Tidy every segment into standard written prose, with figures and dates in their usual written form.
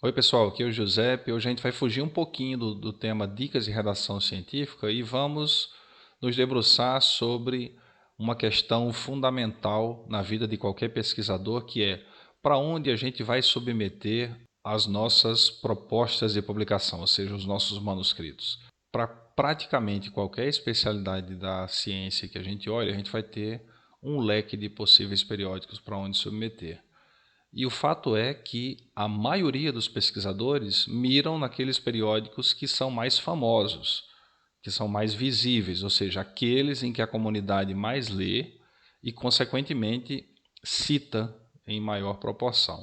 Oi pessoal, aqui é o Giuseppe. Hoje a gente vai fugir um pouquinho do tema dicas de redação científica e vamos nos debruçar sobre uma questão fundamental na vida de qualquer pesquisador, que é para onde a gente vai submeter as nossas propostas de publicação, ou seja, os nossos manuscritos. Para praticamente qualquer especialidade da ciência que a gente olha, a gente vai ter um leque de possíveis periódicos para onde submeter. E o fato é que a maioria dos pesquisadores miram naqueles periódicos que são mais famosos, que são mais visíveis, ou seja, aqueles em que a comunidade mais lê e, consequentemente, cita em maior proporção.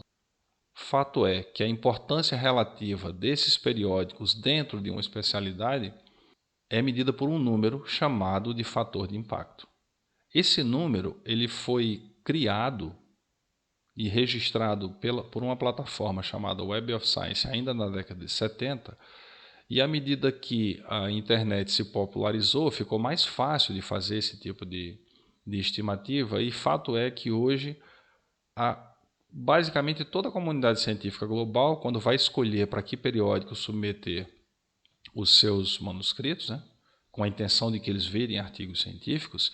Fato é que a importância relativa desses periódicos dentro de uma especialidade é medida por um número chamado de fator de impacto. Esse número ele foi criado e registrado por uma plataforma chamada Web of Science ainda na década de 70, e à medida que a internet se popularizou, ficou mais fácil de fazer esse tipo de estimativa, e fato é que hoje a, basicamente toda a comunidade científica global, quando vai escolher para que periódico submeter os seus manuscritos, né, com a intenção de que eles virem artigos científicos,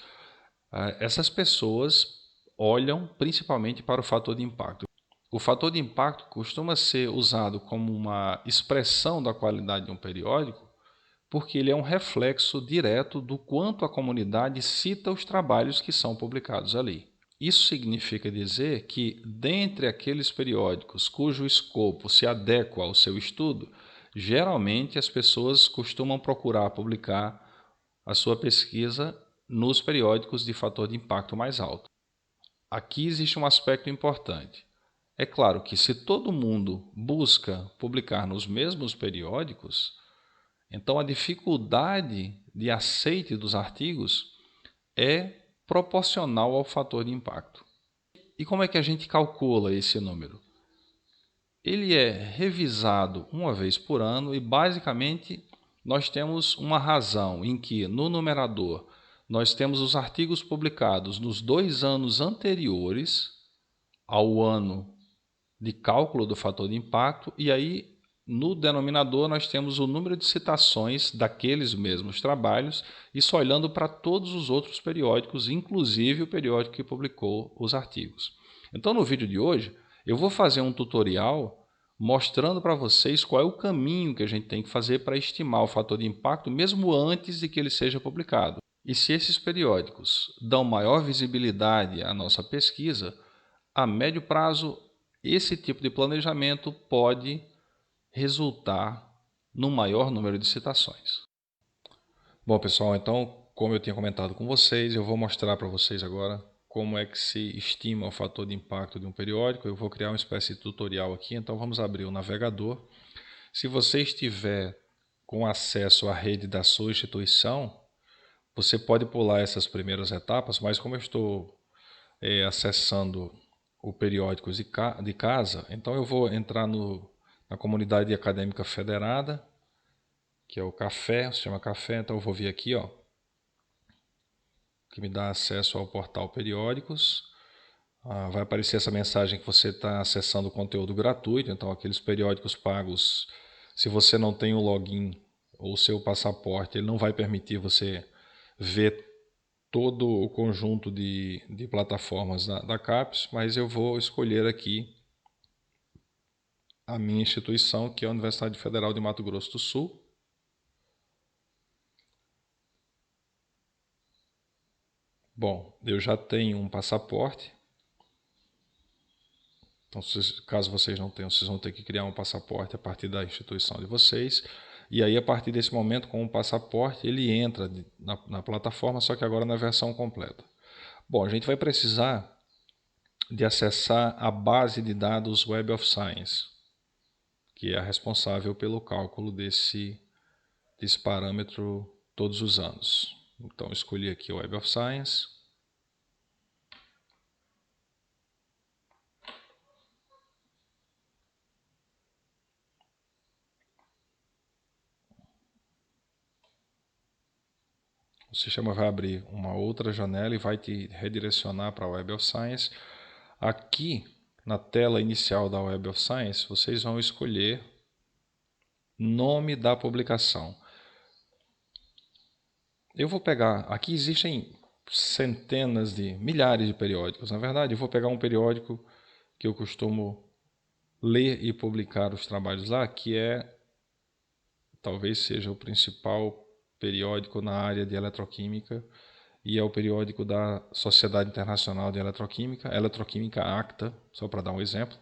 essas pessoas olham principalmente para o fator de impacto. O fator de impacto costuma ser usado como uma expressão da qualidade de um periódico, porque ele é um reflexo direto do quanto a comunidade cita os trabalhos que são publicados ali. Isso significa dizer que, dentre aqueles periódicos cujo escopo se adequa ao seu estudo, geralmente as pessoas costumam procurar publicar a sua pesquisa nos periódicos de fator de impacto mais alto. Aqui existe um aspecto importante. É claro que se todo mundo busca publicar nos mesmos periódicos, então a dificuldade de aceite dos artigos é proporcional ao fator de impacto. E como é que a gente calcula esse número? Ele é revisado uma vez por ano e basicamente nós temos uma razão em que no numerador nós temos os artigos publicados nos 2 anos anteriores ao ano de cálculo do fator de impacto, e aí no denominador nós temos o número de citações daqueles mesmos trabalhos, isso olhando para todos os outros periódicos, inclusive o periódico que publicou os artigos. Então no vídeo de hoje eu vou fazer um tutorial mostrando para vocês qual é o caminho que a gente tem que fazer para estimar o fator de impacto mesmo antes de que ele seja publicado. E se esses periódicos dão maior visibilidade à nossa pesquisa, a médio prazo, esse tipo de planejamento pode resultar num maior número de citações. Bom, pessoal, então, como eu tinha comentado com vocês, eu vou mostrar para vocês agora como é que se estima o fator de impacto de um periódico. Eu vou criar uma espécie de tutorial aqui, então vamos abrir o navegador. Se você estiver com acesso à rede da sua instituição, você pode pular essas primeiras etapas, mas como eu estou acessando o periódicos de casa, então eu vou entrar na comunidade acadêmica federada, que é o Café, se chama Café, então eu vou vir aqui, ó, que me dá acesso ao portal periódicos. Vai aparecer essa mensagem que você está acessando o conteúdo gratuito, então aqueles periódicos pagos, se você não tem o login ou o seu passaporte, ele não vai permitir você ver todo o conjunto de plataformas da CAPES, mas eu vou escolher aqui a minha instituição, que é a Universidade Federal de Mato Grosso do Sul. Bom, eu já tenho um passaporte, então caso vocês não tenham, vocês vão ter que criar um passaporte a partir da instituição de vocês. E aí, a partir desse momento, com o passaporte, ele entra na plataforma, só que agora na versão completa. Bom, a gente vai precisar de acessar a base de dados Web of Science, que é a responsável pelo cálculo desse parâmetro todos os anos. Então, escolhi aqui o Web of Science. O sistema vai abrir uma outra janela e vai te redirecionar para a Web of Science. Aqui na tela inicial da Web of Science, vocês vão escolher nome da publicação. Eu vou pegar, aqui existem centenas de, milhares de periódicos. Na verdade, eu vou pegar um periódico que eu costumo ler e publicar os trabalhos lá, que talvez seja o principal periódico na área de eletroquímica, e é o periódico da Sociedade Internacional de Eletroquímica, Eletroquímica Acta, só para dar um exemplo.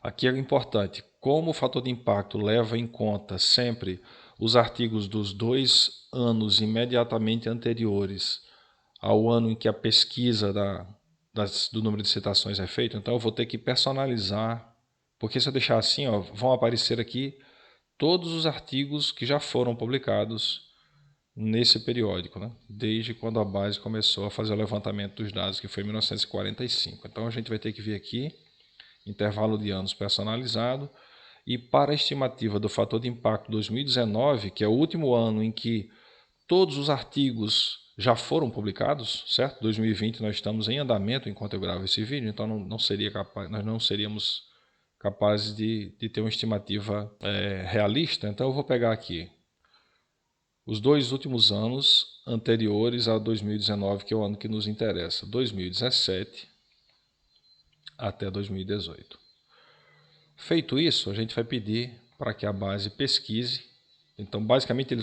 Aqui é importante, como o fator de impacto leva em conta sempre os artigos dos 2 anos imediatamente anteriores ao ano em que a pesquisa do número de citações é feita, então eu vou ter que personalizar, porque se eu deixar assim, ó, vão aparecer aqui todos os artigos que já foram publicados nesse periódico, né? Desde quando a base começou a fazer o levantamento dos dados, que foi em 1945. Então a gente vai ter que vir aqui, intervalo de anos personalizado, e para a estimativa do fator de impacto 2019, que é o último ano em que todos os artigos já foram publicados, certo? 2020 nós estamos em andamento enquanto eu gravo esse vídeo, então nós não seríamos capazes de ter uma estimativa realista. Então eu vou pegar aqui os 2 últimos anos anteriores a 2019, que é o ano que nos interessa, 2017 até 2018. Feito isso, a gente vai pedir para que a base pesquise. Então, basicamente,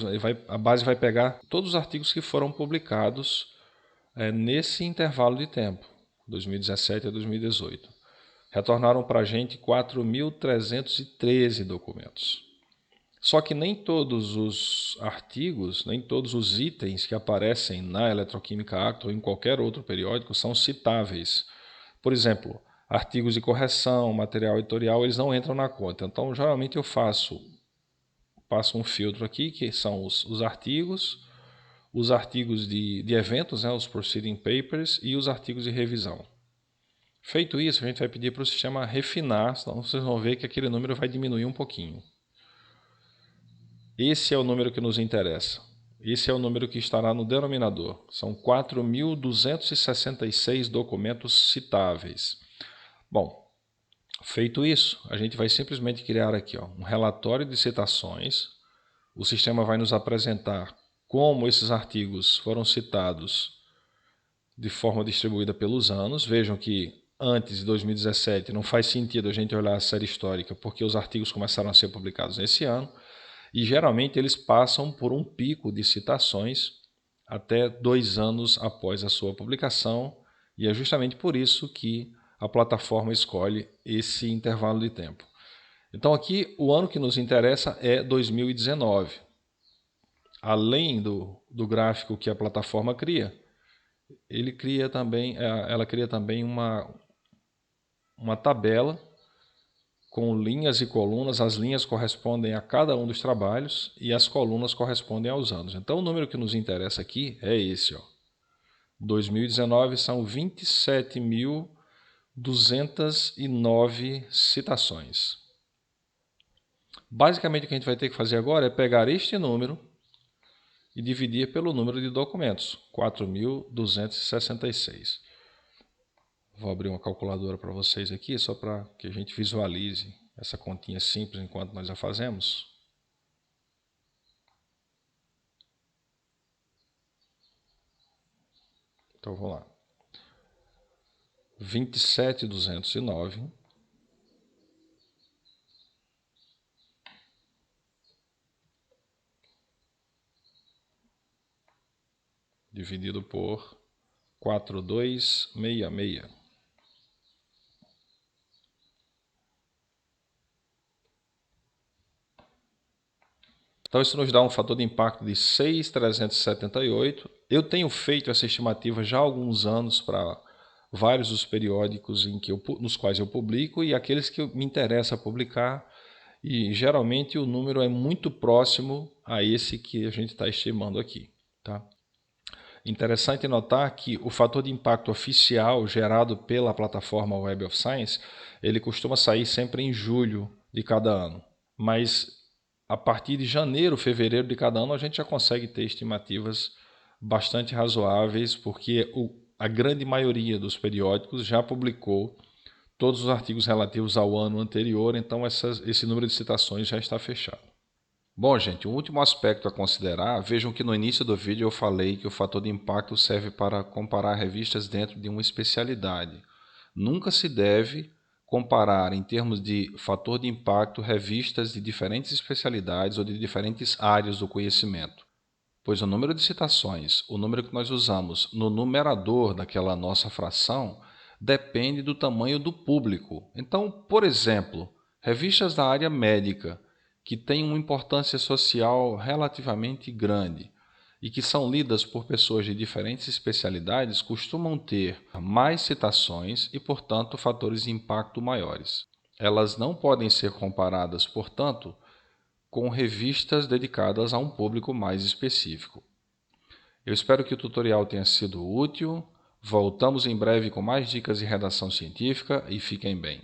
a base vai pegar todos os artigos que foram publicados nesse intervalo de tempo, 2017 a 2018. Retornaram para a gente 4.313 documentos. Só que nem todos os artigos, nem todos os itens que aparecem na Eletroquímica Acta ou em qualquer outro periódico são citáveis. Por exemplo, artigos de correção, material editorial, eles não entram na conta. Então, geralmente eu passo um filtro aqui, que são os artigos de eventos, né, os proceeding papers, e os artigos de revisão. Feito isso, a gente vai pedir para o sistema refinar, senão vocês vão ver que aquele número vai diminuir um pouquinho. Esse é o número que nos interessa. Esse é o número que estará no denominador. São 4.266 documentos citáveis. Bom, feito isso, a gente vai simplesmente criar aqui um relatório de citações. O sistema vai nos apresentar como esses artigos foram citados de forma distribuída pelos anos. Vejam que antes de 2017 não faz sentido a gente olhar a série histórica, porque os artigos começaram a ser publicados nesse ano. E geralmente eles passam por um pico de citações até 2 anos após a sua publicação, e é justamente por isso que a plataforma escolhe esse intervalo de tempo. Então aqui o ano que nos interessa é 2019. Além do gráfico que a plataforma cria, ela cria também uma tabela com linhas e colunas. As linhas correspondem a cada um dos trabalhos e as colunas correspondem aos anos. Então o número que nos interessa aqui é esse. 2019 são 27.209 citações. Basicamente o que a gente vai ter que fazer agora é pegar este número e dividir pelo número de documentos, 4.266. Vou abrir uma calculadora para vocês aqui, só para que a gente visualize essa continha simples enquanto nós a fazemos. Então, vamos lá. 27.209 dividido por 4.266. Então isso nos dá um fator de impacto de 6.378. Eu tenho feito essa estimativa já há alguns anos para vários dos periódicos nos quais eu publico e aqueles que me interessa publicar, e geralmente o número é muito próximo a esse que a gente está estimando aqui. Tá? Interessante notar que o fator de impacto oficial gerado pela plataforma Web of Science, ele costuma sair sempre em julho de cada ano, mas a partir de janeiro, fevereiro de cada ano, a gente já consegue ter estimativas bastante razoáveis, porque a grande maioria dos periódicos já publicou todos os artigos relativos ao ano anterior, então esse número de citações já está fechado. Bom, gente, um último aspecto a considerar, vejam que no início do vídeo eu falei que o fator de impacto serve para comparar revistas dentro de uma especialidade. Nunca se deve comparar, em termos de fator de impacto, revistas de diferentes especialidades ou de diferentes áreas do conhecimento, pois o número de citações, o número que nós usamos no numerador daquela nossa fração, depende do tamanho do público. Então, por exemplo, revistas da área médica, que têm uma importância social relativamente grande e que são lidas por pessoas de diferentes especialidades, costumam ter mais citações e, portanto, fatores de impacto maiores. Elas não podem ser comparadas, portanto, com revistas dedicadas a um público mais específico. Eu espero que o tutorial tenha sido útil. Voltamos em breve com mais dicas de redação científica e fiquem bem.